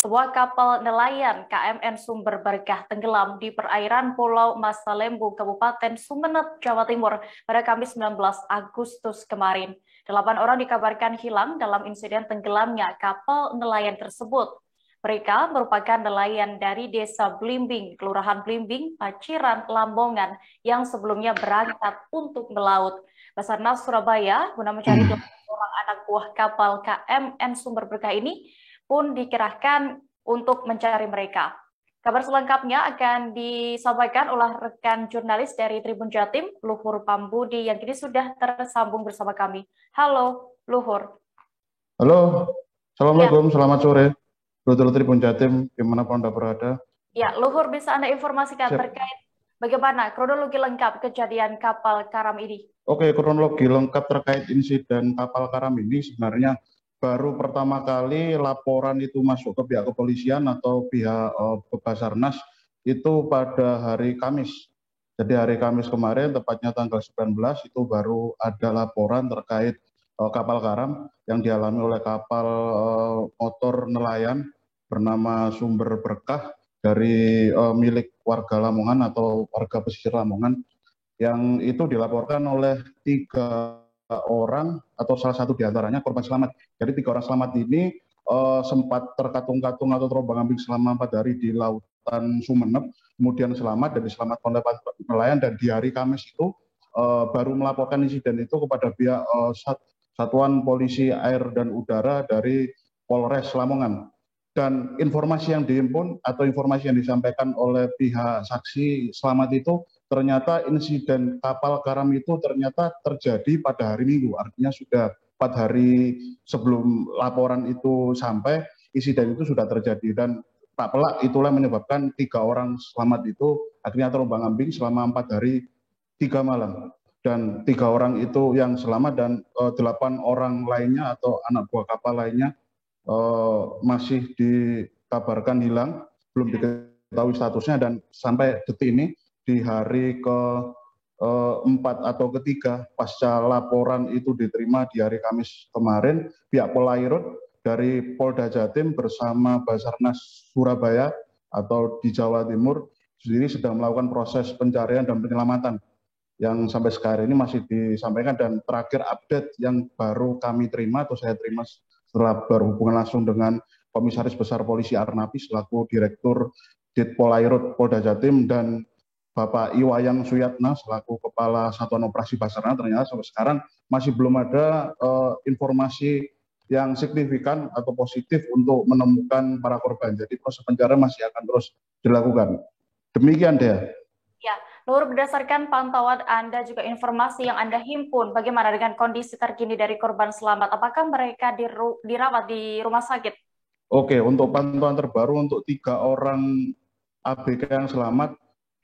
Sebuah kapal nelayan KMN Sumber Berkah tenggelam di perairan Pulau Masalembu, Kabupaten Sumeneb, Jawa Timur pada Kamis 19 Agustus kemarin. 8 orang dikabarkan hilang dalam insiden tenggelamnya kapal nelayan tersebut. Mereka merupakan nelayan dari Desa Blimbing, Kelurahan Blimbing, Paciran, Lambongan, yang sebelumnya berangkat untuk melaut. Basarnas Surabaya guna mencari 8 orang anak buah kapal KMN Sumber Berkah ini pun dikerahkan untuk mencari mereka. Kabar selengkapnya akan disampaikan oleh rekan jurnalis dari Tribun Jatim, Luhur Pambudi, yang kini sudah tersambung bersama kami. Halo, Luhur. Halo, Ya, Assalamualaikum, selamat sore. Betul Tribun Jatim, dimanapun Anda berada. ya, Luhur, bisa Anda informasikan Siap. terkait bagaimana kronologi lengkap kejadian kapal karam ini? Oke, kronologi lengkap terkait insiden kapal karam ini sebenarnya baru pertama kali laporan itu masuk ke pihak kepolisian atau pihak Basarnas itu pada hari Kamis. Jadi hari Kamis kemarin, tepatnya tanggal 19, itu baru ada laporan terkait kapal karam yang dialami oleh kapal motor nelayan bernama Sumber Berkah dari milik warga Lamongan atau warga pesisir Lamongan, yang itu dilaporkan oleh 3 orang atau salah satu diantaranya korban selamat. Jadi 3 orang selamat ini sempat terkatung-katung atau terombang-ambing selama 4 hari di lautan Sumeneb, kemudian selamat dan diselamatkan oleh nelayan, dan di hari Kamis itu baru melaporkan insiden itu kepada pihak Satuan Polisi Air dan Udara dari Polres Lamongan. Dan informasi yang dihimpun atau informasi yang disampaikan oleh pihak saksi selamat itu, ternyata insiden kapal karam itu ternyata terjadi pada hari Minggu. Artinya sudah 4 hari sebelum laporan itu sampai, insiden itu sudah terjadi. Dan tak pelak itulah menyebabkan 3 orang selamat itu akhirnya terombang-ambing selama 4 hari 3 malam. Dan 3 orang itu yang selamat, dan 8 orang lainnya atau anak buah kapal lainnya masih dikabarkan hilang, belum diketahui statusnya, dan sampai detik ini di hari keempat atau ketiga pasca laporan itu diterima di hari Kamis kemarin, pihak Polairut dari Polda Jatim bersama Basarnas Surabaya atau di Jawa Timur sendiri sedang melakukan proses pencarian dan penyelamatan yang sampai sekarang ini masih disampaikan. Dan terakhir update yang baru kami terima atau saya terima setelah berhubungan langsung dengan Komisaris Besar Polisi Arnapi selaku Direktur Ditpolairut Polda Jatim dan Bapak Iwayan Suyatna selaku Kepala Satuan Operasi Basarnas, ternyata sampai sekarang masih belum ada informasi yang signifikan atau positif untuk menemukan para korban. Jadi proses pencarian masih akan terus dilakukan. Demikian deh. Ya, Luhur, berdasarkan pantauan Anda juga informasi yang Anda himpun, bagaimana dengan kondisi terkini dari korban selamat? Apakah mereka dirawat di rumah sakit? Oke, untuk pantauan terbaru untuk 3 orang ABK yang selamat,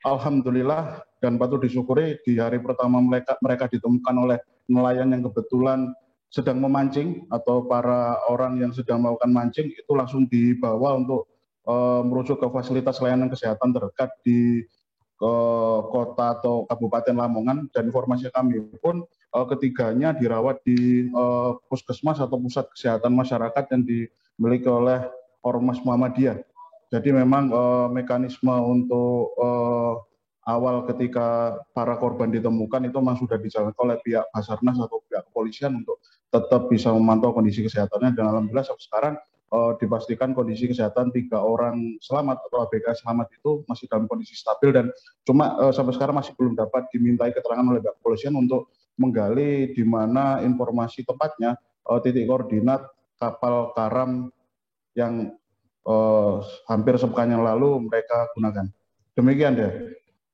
alhamdulillah dan patut disyukuri, di hari pertama mereka ditemukan oleh nelayan yang kebetulan sedang memancing, atau para orang yang sedang melakukan mancing itu langsung dibawa untuk merujuk ke fasilitas layanan kesehatan terdekat di ke kota atau Kabupaten Lamongan. Dan informasi kami pun ketiganya dirawat di puskesmas atau pusat kesehatan masyarakat yang dimiliki oleh Ormas Muhammadiyah. Jadi memang mekanisme untuk awal ketika para korban ditemukan itu memang sudah dijalankan oleh pihak Basarnas atau pihak kepolisian untuk tetap bisa memantau kondisi kesehatannya, dan alhamdulillah sampai sekarang dipastikan kondisi kesehatan 3 orang selamat atau ABK selamat itu masih dalam kondisi stabil. Dan cuma sampai sekarang masih belum dapat dimintai keterangan oleh pihak kepolisian untuk menggali di mana informasi tepatnya titik koordinat kapal karam yang hampir sepekan yang lalu mereka gunakan. Demikian deh.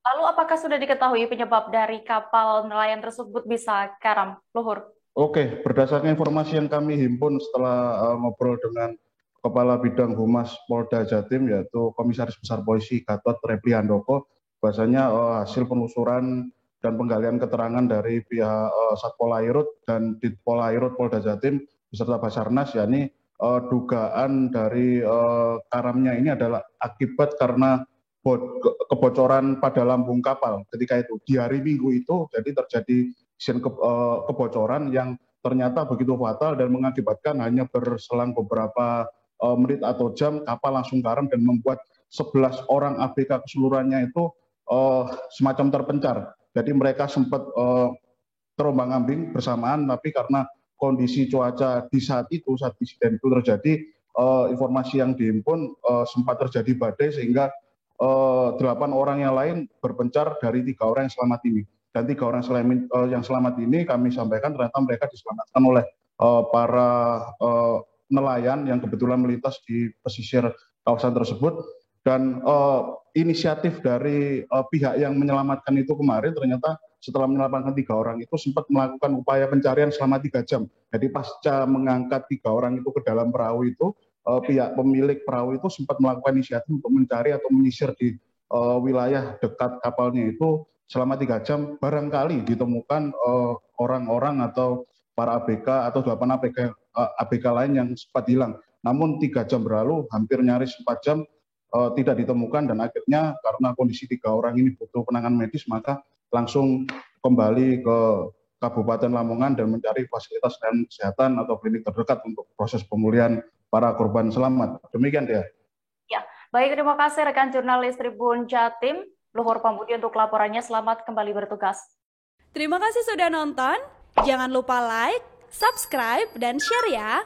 Lalu apakah sudah diketahui penyebab dari kapal nelayan tersebut bisa karam, Luhur? Oke, berdasarkan informasi yang kami himpun setelah ngobrol dengan Kepala Bidang Humas Polda Jatim, yaitu Komisaris Besar Polisi Gatot Repli Handoko, bahwasanya hasil penelusuran dan penggalian keterangan dari pihak Satpolairut dan Ditpolairut Polda Jatim beserta Basarnas, yakni dugaan dari karamnya ini adalah akibat karena kebocoran pada lambung kapal. Ketika itu di hari Minggu itu, jadi terjadi kebocoran yang ternyata begitu fatal dan mengakibatkan hanya berselang beberapa menit atau jam kapal langsung karam dan membuat 11 orang ABK keseluruhannya itu semacam terpencar. Jadi mereka sempat terombang-ambing bersamaan, tapi karena kondisi cuaca di saat insiden itu terjadi, informasi yang dihimpun sempat terjadi badai sehingga 8 orang yang lain berpencar dari 3 orang yang selamat ini. Dan 3 orang yang selamat ini kami sampaikan ternyata mereka diselamatkan oleh para nelayan yang kebetulan melintas di pesisir kawasan tersebut. Dan inisiatif dari pihak yang menyelamatkan itu kemarin ternyata setelah menyelamatkan 3 orang itu sempat melakukan upaya pencarian selama 3 jam. Jadi pasca mengangkat 3 orang itu ke dalam perahu itu, pihak pemilik perahu itu sempat melakukan inisiatif untuk mencari atau menyisir di wilayah dekat kapalnya itu selama 3 jam. Barangkali ditemukan orang-orang atau para ABK atau 8 ABK lain yang sempat hilang. Namun 3 jam berlalu, hampir nyaris 4 jam, tidak ditemukan, dan akhirnya karena kondisi 3 orang ini butuh penanganan medis, maka langsung kembali ke Kabupaten Lamongan dan mencari fasilitas kesehatan atau klinik terdekat untuk proses pemulihan para korban selamat. Demikian dia. Ya, baik, terima kasih rekan jurnalis Tribun Jatim, Luhur Pambudi untuk laporannya. Selamat kembali bertugas. Terima kasih sudah nonton. Jangan lupa like, subscribe, dan share ya.